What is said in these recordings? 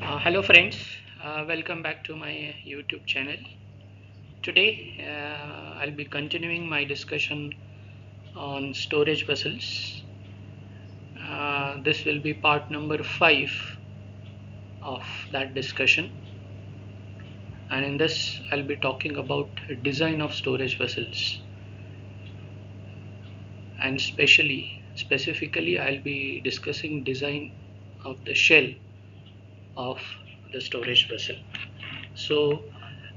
Hello friends, welcome back to my YouTube channel. Today I'll be continuing my discussion on storage vessels. This will be part number 5 of that discussion, and in this I'll be talking about design of storage vessels, and specifically I'll be discussing design of the shell of the storage vessel. So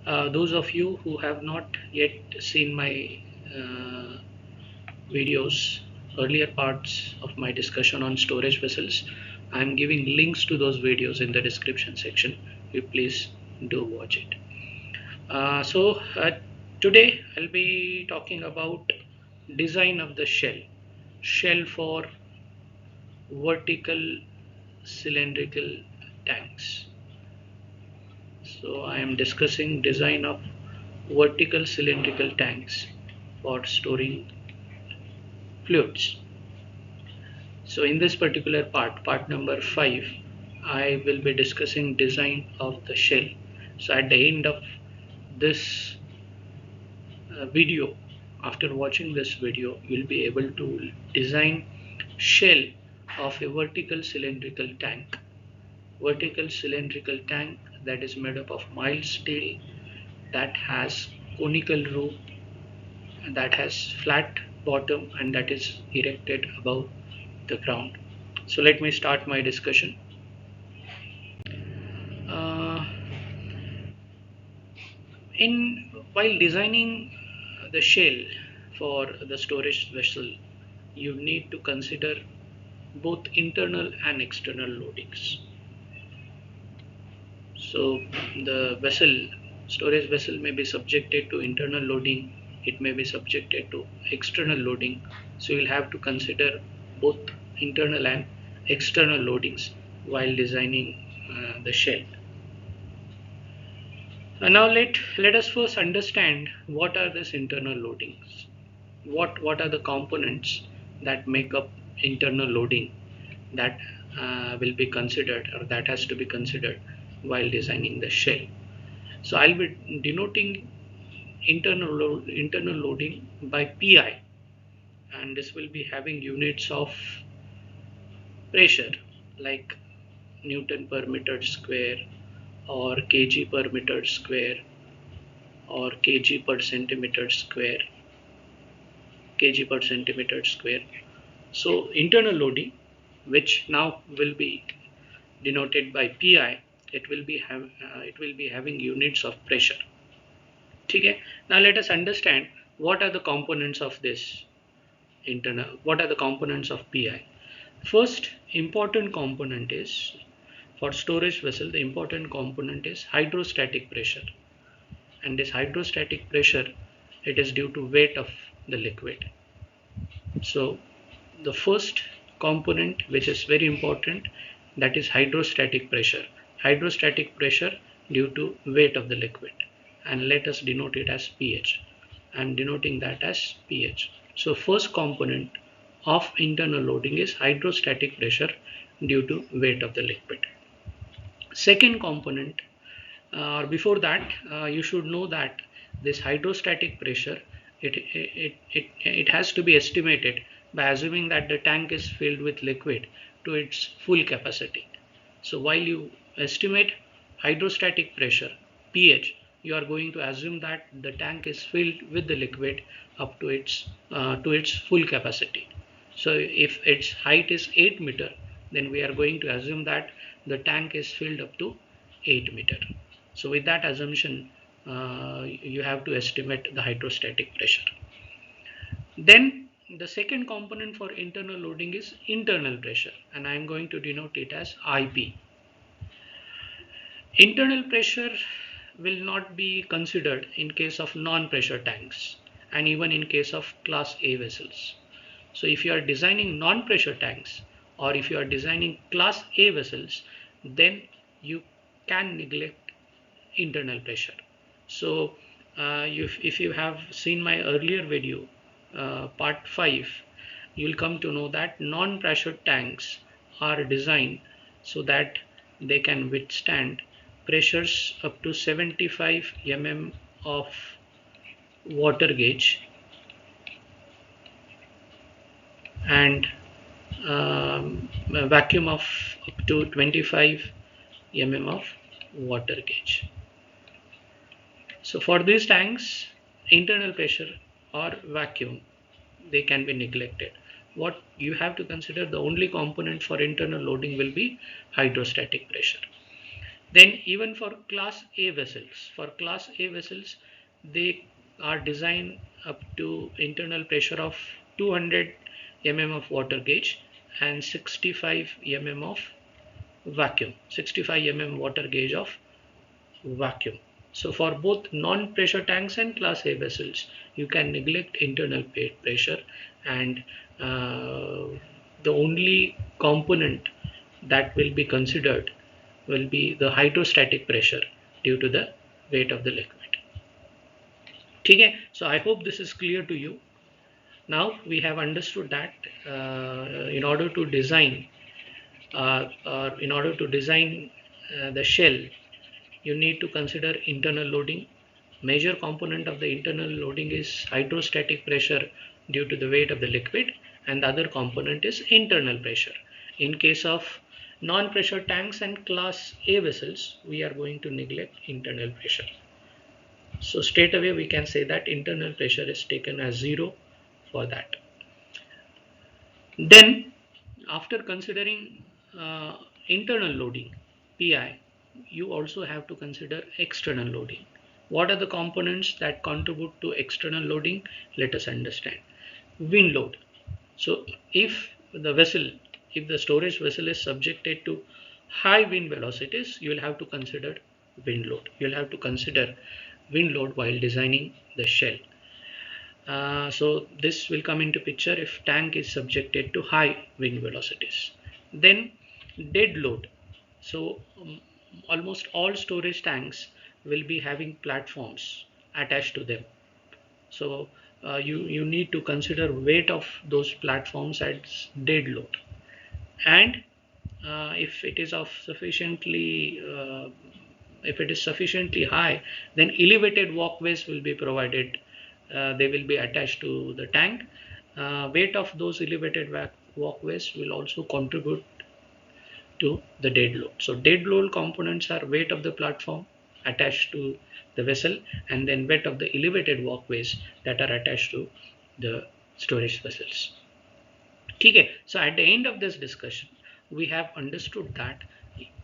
those of you who have not yet seen my uh, videos, earlier parts of my discussion on storage vessels, I'm giving links to those videos in the description section. You please do watch it. So today I'll be talking about design of the shell for vertical cylindrical tanks. So I am discussing design of vertical cylindrical tanks for storing fluids. So in this particular part number 5, I will be discussing design of the shell. So at the end of this video, after watching this video, you'll be able to design shell of a vertical cylindrical tank. Vertical cylindrical tank that is made up of mild steel, that has conical roof, that has flat bottom, and that is erected above the ground. So let me start my discussion. Uh, in while designing the shell for the storage vessel, you need to consider both internal and external loadings. So the storage vessel may be subjected to internal loading, it may be subjected to external loading. So you'll have to consider both internal and external loadings while designing the shell. Now let us first understand what are these internal loadings. What are the components that make up internal loading that will be considered, or that has to be considered while designing the shell. So I'll be denoting internal loading by PI, and this will be having units of pressure like Newton per meter square, or kg per meter square, or kg per centimeter square. So internal loading, which now will be denoted by PI, it will be having units of pressure. Okay. Now let us understand what are the components of this internal. What are the components of PI? First important component is, for storage vessel, the important component is hydrostatic pressure, and this hydrostatic pressure, it is due to weight of the liquid. So the first component, which is very important, that is hydrostatic pressure. Hydrostatic pressure due to weight of the liquid, and let us denote it as pH. I am denoting that as pH. So first component of internal loading is hydrostatic pressure due to weight of the liquid. Second component, or before that, you should know that this hydrostatic pressure, it has to be estimated by assuming that the tank is filled with liquid to its full capacity. So while you estimate hydrostatic pressure, pH, you are going to assume that the tank is filled with the liquid up to its full capacity. So if its height is 8 meter, then we are going to assume that the tank is filled up to 8 meter. So with that assumption, you have to estimate the hydrostatic pressure. Then the second component for internal loading is internal pressure, and I am going to denote it as IP. Internal pressure will not be considered in case of non-pressure tanks, and even in case of class A vessels. So if you are designing non-pressure tanks, or if you are designing class A vessels, then you can neglect internal pressure. So if you have seen my earlier video, part 5, you will come to know that non-pressure tanks are designed so that they can withstand pressures up to 75 mm of water gauge and a vacuum of up to 25 mm of water gauge. So for these tanks, internal pressure or vacuum, they can be neglected. What you have to consider, the only component for internal loading will be hydrostatic pressure. Then even for class A vessels, they are designed up to internal pressure of 200 mm of water gauge and 65 mm of vacuum, 65 mm water gauge of vacuum. So for both non-pressure tanks and class A vessels, you can neglect internal pressure, and uh, the only component that will be considered will be the hydrostatic pressure due to the weight of the liquid. Okay, so I hope this is clear to you. Now we have understood that in order to design or in order to design the shell, you need to consider internal loading. Major component of the internal loading is hydrostatic pressure due to the weight of the liquid, and the other component is internal pressure. In case of non-pressure tanks and class A vessels, we are going to neglect internal pressure. So straight away we can say that internal pressure is taken as 0 for that. Then after considering internal loading, PI, you also have to consider external loading. What are the components that contribute to external loading? Let us understand. Wind load. So if the storage vessel is subjected to high wind velocities, you will have to consider wind load. You will have to consider wind load while designing the shell. So this will come into picture if tank is subjected to high wind velocities. Then dead load. So almost all storage tanks will be having platforms attached to them. So you need to consider weight of those platforms as dead load. And if it is of sufficiently if it is sufficiently high, then elevated walkways will be provided. They will be attached to the tank. Weight of those elevated walkways will also contribute to the dead load. So dead load components are weight of the platform attached to the vessel, and then weight of the elevated walkways that are attached to the storage vessels. Okay, so at the end of this discussion, we have understood that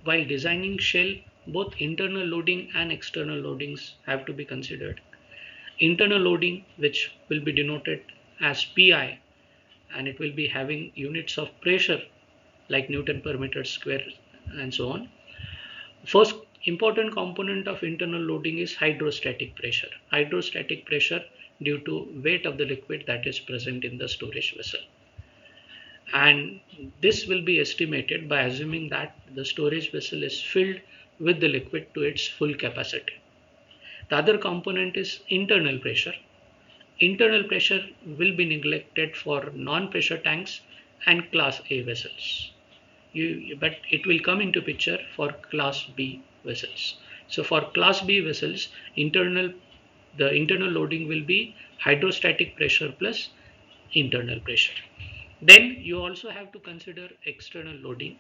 while designing shell, both internal loading and external loadings have to be considered. Internal loading, which will be denoted as PI, and it will be having units of pressure like Newton per meter square and so on. First important component of internal loading is hydrostatic pressure. Hydrostatic pressure due to weight of the liquid that is present in the storage vessel. And this will be estimated by assuming that the storage vessel is filled with the liquid to its full capacity. The other component is internal pressure. Internal pressure will be neglected for non-pressure tanks and class A vessels. But it will come into picture for class B vessels. So for class B vessels, the internal loading will be hydrostatic pressure plus internal pressure. Then you also have to consider external loading.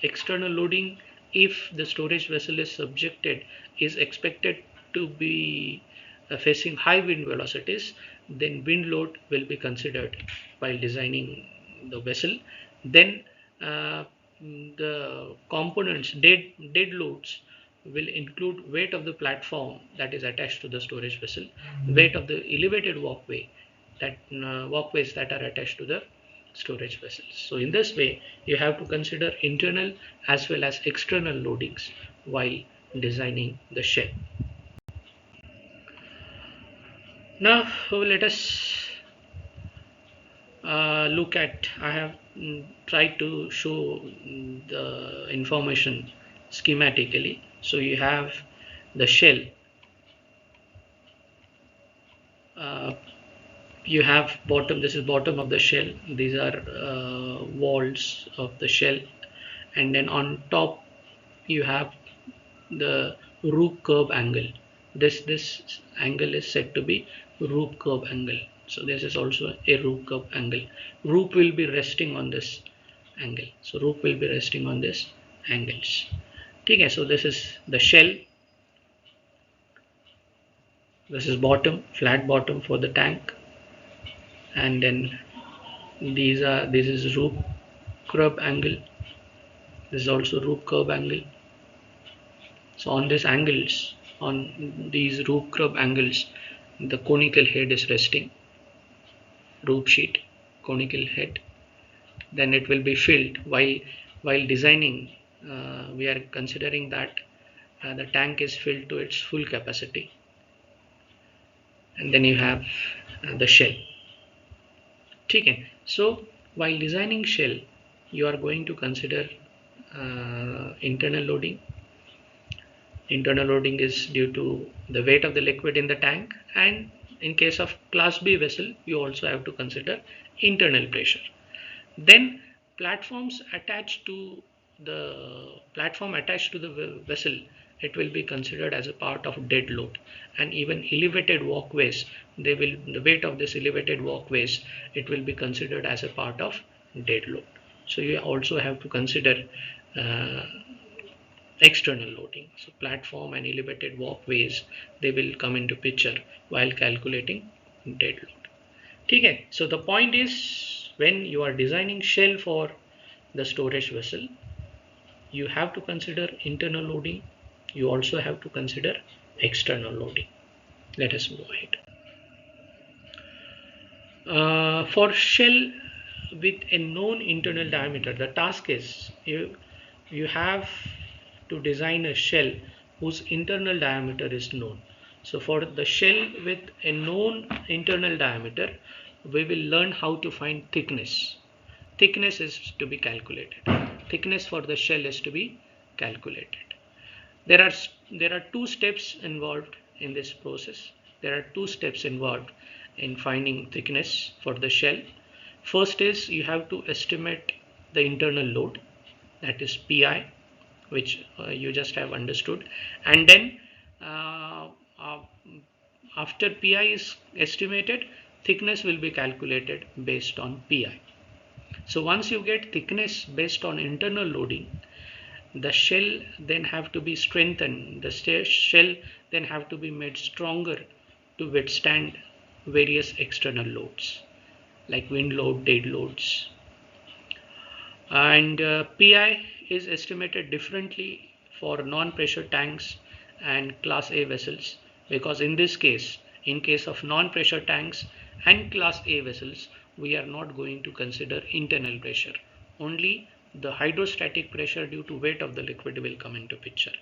External loading, if the storage vessel is subjected, is expected to be facing high wind velocities, then wind load will be considered while designing the vessel. Then uh, the components, dead loads, will include weight of the platform that is attached to the storage vessel, weight of the elevated walkways that are attached to the storage vessels. So in this way, you have to consider internal as well as external loadings while designing the shell. Now let us look at, I have tried to show the information schematically. So you have the shell, uh, you have bottom, this is bottom of the shell, these are walls of the shell, and then on top you have the roof curve angle. This angle is said to be roof curve angle. So this is also a roof curve angle. Roof will be resting on this angle. So roof will be resting on this angles. Okay, so this is the shell. This is bottom, flat bottom for the tank, and then this is roof curve angle. This is also roof curve angle. So on these angles, on these roof curve angles, the conical head is resting, roof sheet, conical head. Then it will be filled. While designing, we are considering that the tank is filled to its full capacity, and then you have the shell. Okay. So while designing shell, you are going to consider internal loading. Internal loading is due to the weight of the liquid in the tank, and in case of class B vessel, you also have to consider internal pressure. Then platform attached to the vessel, it will be considered as a part of dead load. And even elevated walkways, the weight of this elevated walkways, it will be considered as a part of dead load. So you also have to consider uh, external loading. So platform and elevated walkways, they will come into picture while calculating dead load. Okay, so the point is, when you are designing shell for the storage vessel, you have to consider internal loading. You also have to consider external loading. Let us move ahead. For shell with a known internal diameter, the task is you have to design a shell whose internal diameter is known. So for the shell with a known internal diameter, we will learn how to find thickness. Thickness is to be calculated. Thickness for the shell is to be calculated. There are there are two steps involved in this process. There are two steps involved in finding thickness for the shell. First is you have to estimate the internal load, that is Pi, which you just have understood, and then uh, uh, after Pi is estimated, thickness will be calculated based on Pi. So once you get thickness based on internal loading, the shell then have to be strengthened. The shell then have to be made stronger to withstand various external loads like wind load, dead loads. And PI is estimated differently for non-pressure tanks and class A vessels, because in case of non-pressure tanks and class A vessels, we are not going to consider internal pressure. Only the hydrostatic pressure due to weight of the liquid will come into picture.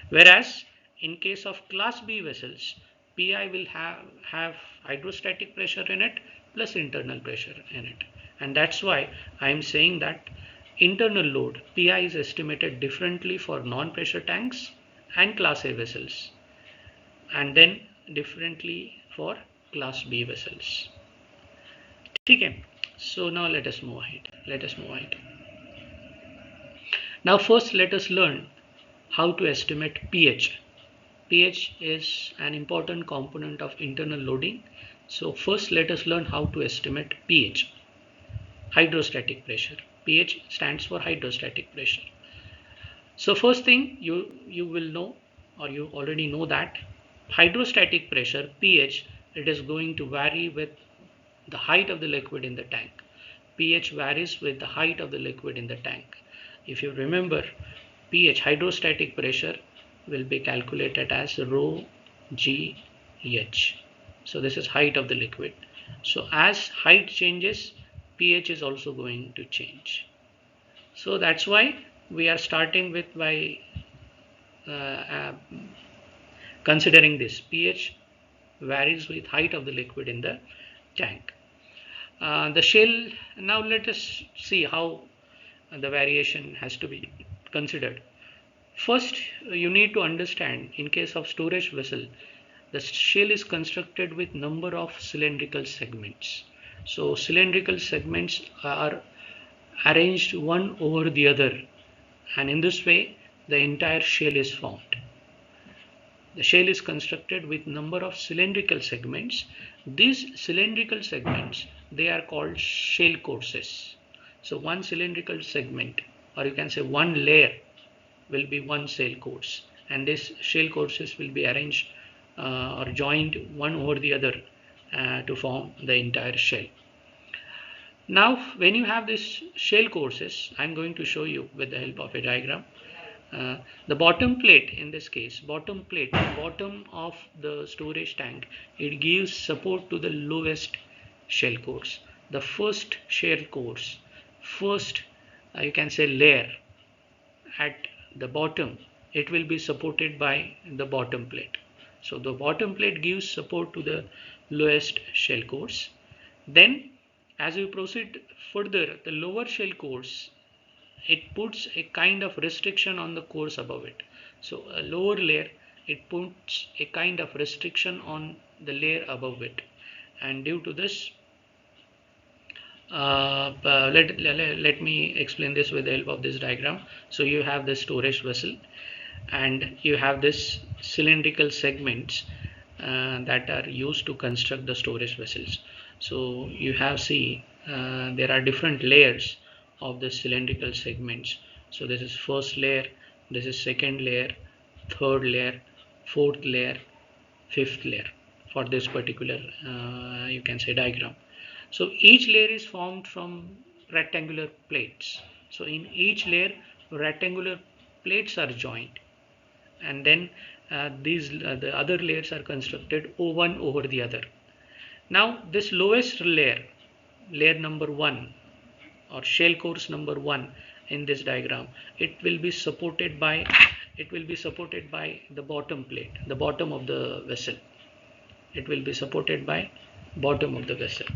Whereas in case of class B vessels, PI will have hydrostatic pressure in it plus internal pressure in it. And that's why I am saying that internal load Pi is estimated differently for non-pressure tanks and class A vessels, and then differently for class B vessels. Okay, so now let us move ahead. Now first let us learn how to estimate pH. pH is an important component of internal loading. So first let us learn how to estimate pH. Hydrostatic pressure. pH stands for hydrostatic pressure. So first thing you will know, or you already know, that hydrostatic pressure pH, it is going to vary with the height of the liquid in the tank. pH varies with the height of the liquid in the tank. If you remember, pH, hydrostatic pressure, will be calculated as rho g h. So this is height of the liquid. So as height changes, pH is also going to change. So that's why we are starting with by uh, uh, considering this pH varies with height of the liquid in the tank. The shell, now let us see how the variation has to be considered. First, you need to understand, in case of storage vessel, the shell is constructed with number of cylindrical segments. So cylindrical segments are arranged one over the other, and in this way the entire shell is formed. The shell is constructed with number of cylindrical segments. These cylindrical segments, they are called shell courses. So one cylindrical segment, or you can say one layer, will be one shell course, and this shell courses will be arranged or joined one over the other to form the entire shell. Now when you have this shell courses, I'm going to show you with the help of a diagram. The bottom plate, in this case, bottom plate, bottom of the storage tank, it gives support to the lowest shell course. The first shell course, first you can say layer at the bottom, it will be supported by the bottom plate. So the bottom plate gives support to the lowest shell course. Then as we proceed further, the lower shell course, it puts a kind of restriction on the course above it. So a lower layer, it puts a kind of restriction on the layer above it, and due to this, let me explain this with the help of this diagram. So you have the storage vessel, and you have this cylindrical segments that are used to construct the storage vessels. So you have there are different layers of the cylindrical segments. So this is first layer, this is second layer, third layer, fourth layer, fifth layer for this particular you can say diagram. So each layer is formed from rectangular plates. So in each layer, rectangular plates are joined, and then the other layers are constructed one over the other. Now this lowest layer, layer number 1 or shell course number 1 in this diagram, it will be supported by the bottom plate, the bottom of the vessel. It will be supported by bottom of the vessel.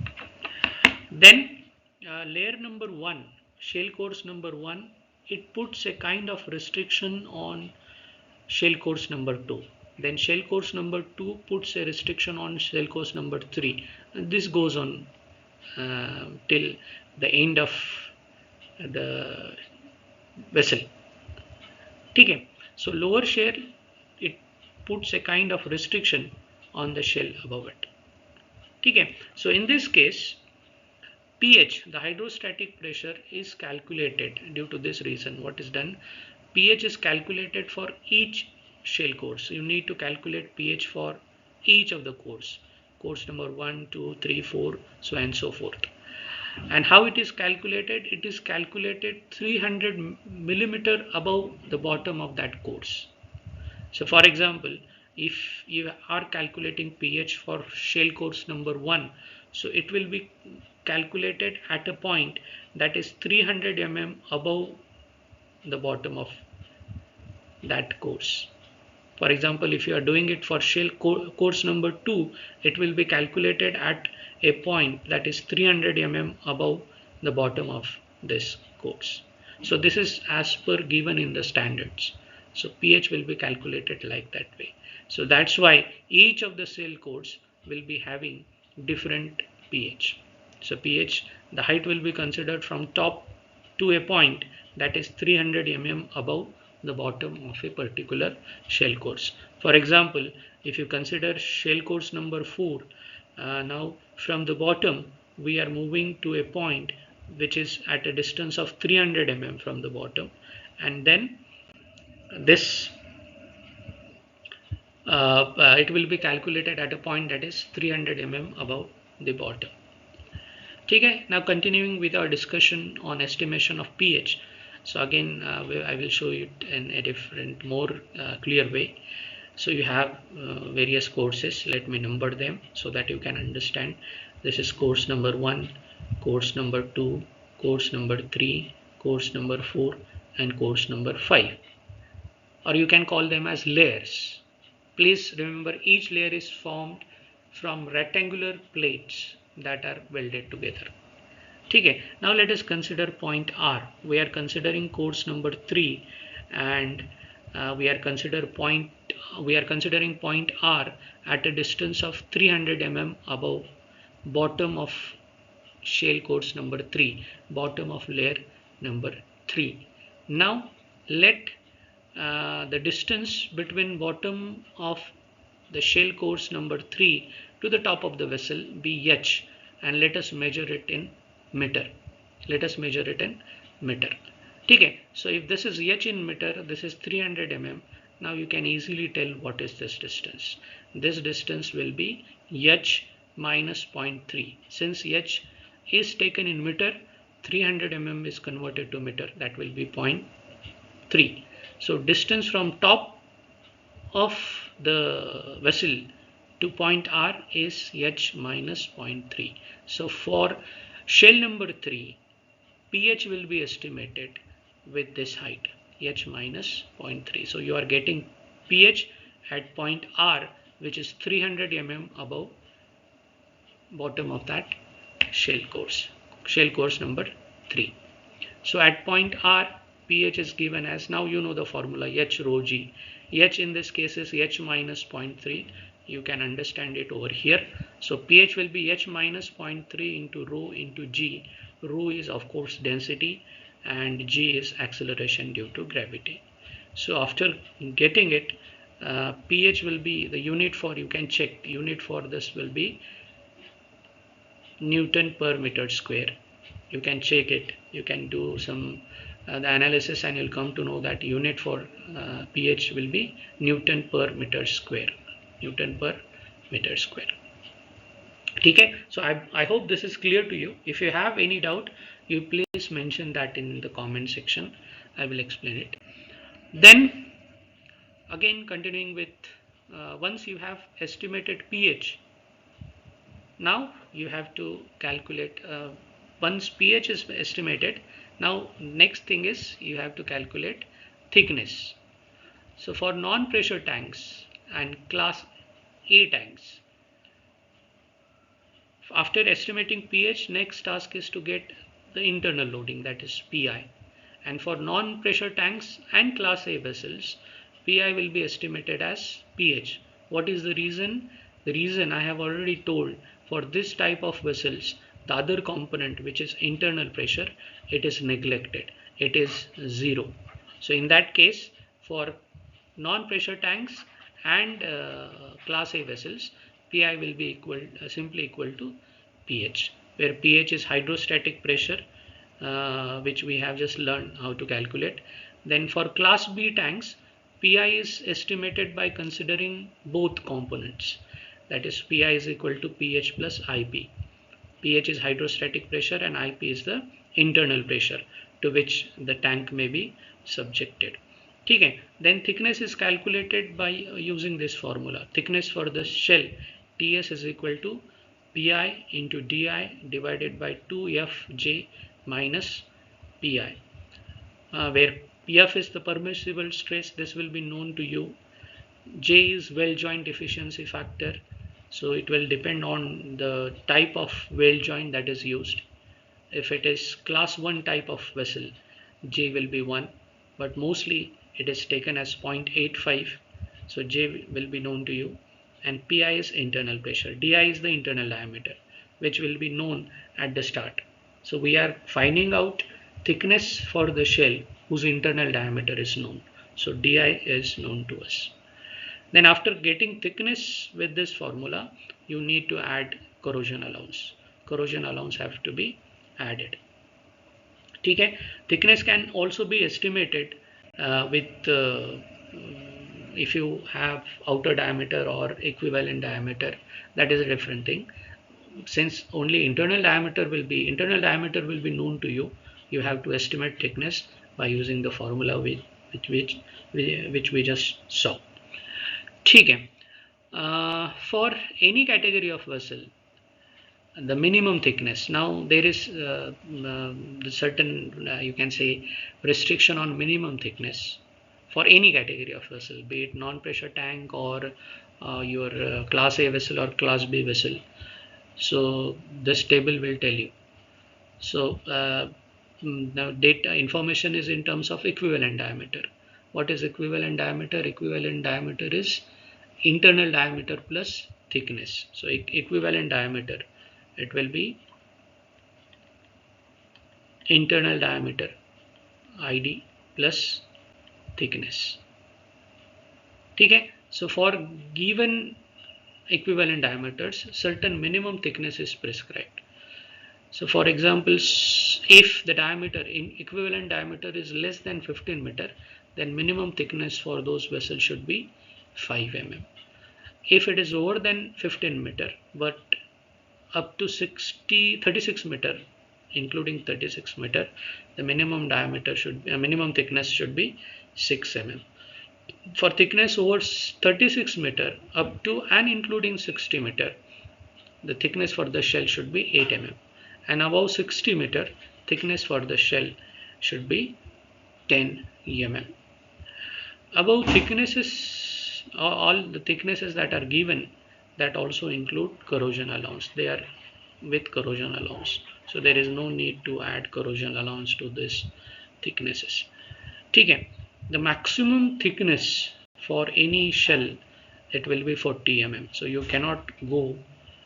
Then layer number 1, shell course number 1, it puts a kind of restriction on shell course number 2. Then shell course number 2 puts a restriction on shell course number 3. And this goes on till the end of the vessel. Okay. So lower shell, it puts a kind of restriction on the shell above it. Okay. So in this case, pH, the hydrostatic pressure, is calculated. Due to this reason, what is done, pH is calculated for each shell course. You need to calculate pH for each of the course number 1, 2, 3, 4, so and so forth. And how it is calculated? It is calculated 300 millimeter above the bottom of that course. So for example, if you are calculating pH for shell course number 1, so it will be calculated at a point that is 300 mm above the bottom of that course. For example, if you are doing it for shell course number 2, it will be calculated at a point that is 300 mm above the bottom of this course. So this is as per given in the standards. So pH will be calculated like that way. So that's why each of the shell course will be having different pH. So pH, the height will be considered from top to a point that is 300 mm above the bottom of a particular shell course. For example, if you consider shell course number 4, now from the bottom we are moving to a point which is at a distance of 300 mm from the bottom, and then this it will be calculated at a point that is 300 mm above the bottom. Okay, now continuing with our discussion on estimation of pH. So again, I will show it in a different, more clear way. So you have various courses. Let me number them so that you can understand. This is course number 1, course number 2, course number 3, course number 4, and course number 5. Or you can call them as layers. Please remember, each layer is formed from rectangular plates that are welded together. Okay, now let us consider point R. We are considering course number 3, and we are considering point R at a distance of 300 mm above bottom of shell course number 3, bottom of layer number 3. Now let the distance between bottom of the shell course number 3 to the top of the vessel be h, and let us measure it in meter. Let us measure it in meter. Okay, so if this is h in meter, this is 300 mm. Now you can easily tell what is this distance. This distance will be h minus 0.3. Since h is taken in meter, 300 mm is converted to meter. That will be 0.3. So distance from top of the vessel to point R is h minus 0.3. So for shell number 3, pH will be estimated with this height, h minus 0.3. So you are getting pH at point R, which is 300 mm above bottom of that shell course number 3. So at point R, pH is given as, now you know the formula, h rho g. H in this case is h minus 0.3. You can understand it over here. So pH will be h minus 0.3 into rho into g. Rho is of course density and g is acceleration due to gravity. So after getting it, pH will be the unit for, you can check, unit for this will be Newton per meter square. You can check it, you can do some the analysis, and you'll come to know that unit for pH will be Newton per meter square. Newton per meter square. Okay, so I hope this is clear to you. If you have any doubt, you please mention that in the comment section. I will explain it. Then again, continuing with once you have estimated pH, now you have to calculate, once pH is estimated, now next thing is you have to calculate thickness. So for non-pressure tanks and class A tanks, after estimating pH, next task is to get the internal loading, that is PI. And for non-pressure tanks and class A vessels, PI will be estimated as pH. What is the reason? The reason I have already told. For this type of vessels, the other component, which is internal pressure, it is neglected. It is 0. So in that case, for non-pressure tanks and class A vessels, PI will be simply equal to pH, where pH is hydrostatic pressure, which we have just learned how to calculate. Then for class B tanks, PI is estimated by considering both components, that is PI is equal to pH plus IP. pH is hydrostatic pressure and IP is the internal pressure to which the tank may be subjected. Okay. Then thickness is calculated by using this formula. Thickness for the shell, TS is equal to PI into DI divided by 2FJ minus PI, where PF is the permissible stress. This will be known to you. J is weld joint efficiency factor, so it will depend on the type of weld joint that is used. If it is class 1 type of vessel, J will be 1, but mostly it is taken as 0.85, so J will be known to you. And PI is internal pressure, DI is the internal diameter, which will be known at the start. So we are finding out thickness for the shell whose internal diameter is known, so DI is known to us. Then after getting thickness with this formula, you need to add corrosion allowance. Corrosion allowance have to be added. Okay. Thickness can also be estimated with if you have outer diameter or equivalent diameter, that is a different thing. Since only internal diameter will be known to you, you have to estimate thickness by using the formula which we just saw. Okay. For any category of vessel, the minimum thickness, now there is the certain you can say restriction on minimum thickness for any category of vessel, be it non-pressure tank or your class A vessel or class B vessel. So this table will tell you. So now data information is in terms of equivalent diameter. What is equivalent diameter? Equivalent diameter is internal diameter plus thickness. So equivalent diameter, it will be internal diameter ID plus thickness. ठीक है. So for given equivalent diameters, certain minimum thickness is prescribed. So for example, if the diameter in equivalent diameter is less than 15 meter, then minimum thickness for those vessels should be 5 mm. If it is over than 15 meter but up to 36 meter, including 36 meter, the minimum diameter should be, minimum thickness should be 6 mm. For thickness over 36 meter up to and including 60 meter, the thickness for the shell should be 8 mm, and above 60 meter, thickness for the shell should be 10 mm. Above thicknesses, all the thicknesses that are given, that also include corrosion allowance. They are with corrosion allowance, so there is no need to add corrosion allowance to this thicknesses. ठीक है. The maximum thickness for any shell, it will be 40 mm. So you cannot go,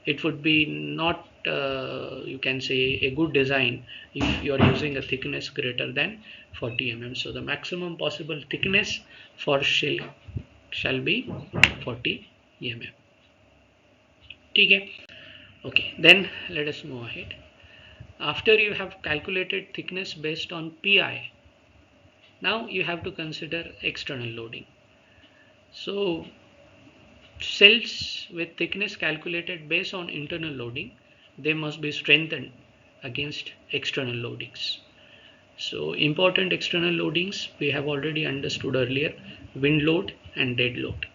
it would be not you can say a good design if you are using a thickness greater than 40 mm. So the maximum possible thickness for shell shall be 40 mm. ठीक है. Okay, then let us move ahead. After you have calculated thickness based on PI, now you have to consider external loading. So cells with thickness calculated based on internal loading, they must be strengthened against external loadings. So important external loadings we have already understood earlier: wind load and dead load.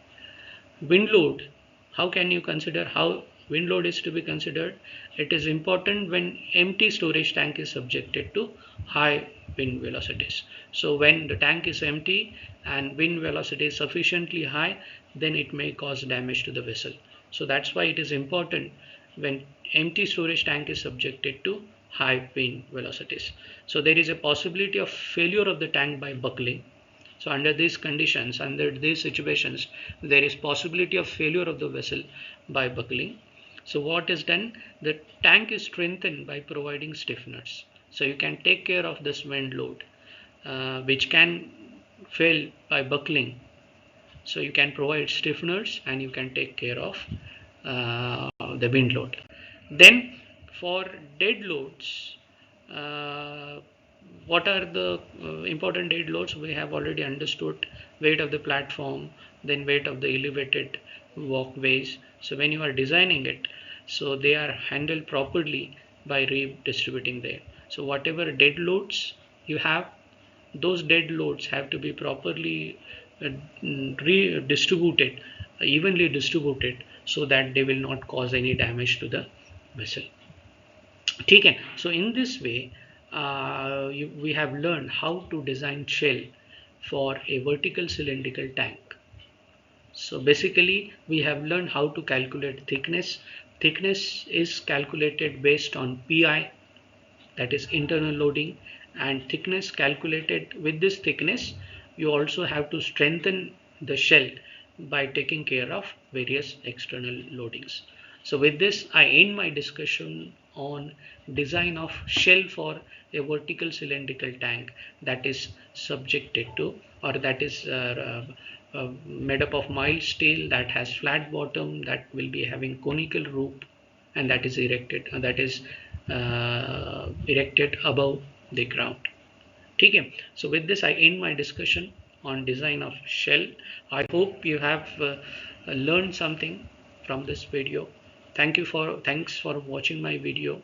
Wind load, how can you consider how wind load is to be considered? It is important when empty storage tank is subjected to high wind velocities. So when the tank is empty and wind velocity is sufficiently high, then it may cause damage to the vessel. So that's why it is important when empty storage tank is subjected to high wind velocities. So there is a possibility of failure of the tank by buckling. So under these conditions, under these situations, there is possibility of failure of the vessel by buckling. So what is done? The tank is strengthened by providing stiffeners. So you can take care of this wind load, which can fail by buckling. So you can provide stiffeners and you can take care of the wind load. Then for dead loads, uh, what are the important dead loads? We have already understood: weight of the platform, then weight of the elevated walkways. So when you are designing it, so they are handled properly by redistributing there. So whatever dead loads you have, those dead loads have to be properly redistributed, evenly distributed, so that they will not cause any damage to the vessel. ठीक है. So in this way, we have learned how to design shell for a vertical cylindrical tank. So basically we have learned how to calculate thickness. Thickness is calculated based on PI, that is internal loading, and thickness calculated with this thickness you also have to strengthen the shell by taking care of various external loadings. So with this I end my discussion on design of shell for a vertical cylindrical tank that is subjected to, or that is made up of mild steel, that has flat bottom, that will be having conical roof, and that is erected above the ground. ठीक है. So with this I end my discussion on design of shell. I hope you have learned something from this video. Thanks for watching my video.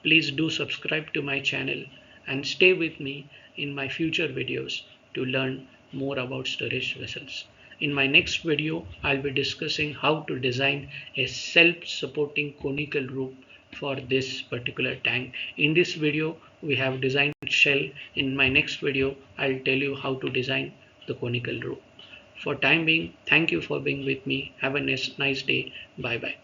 Please do subscribe to my channel and stay with me in my future videos to learn more about storage vessels. In my next video, I'll be discussing how to design a self-supporting conical roof for this particular tank. In this video, we have designed shell. In my next video, I'll tell you how to design the conical roof. For time being, thank you for being with me. Have a nice day. Bye bye.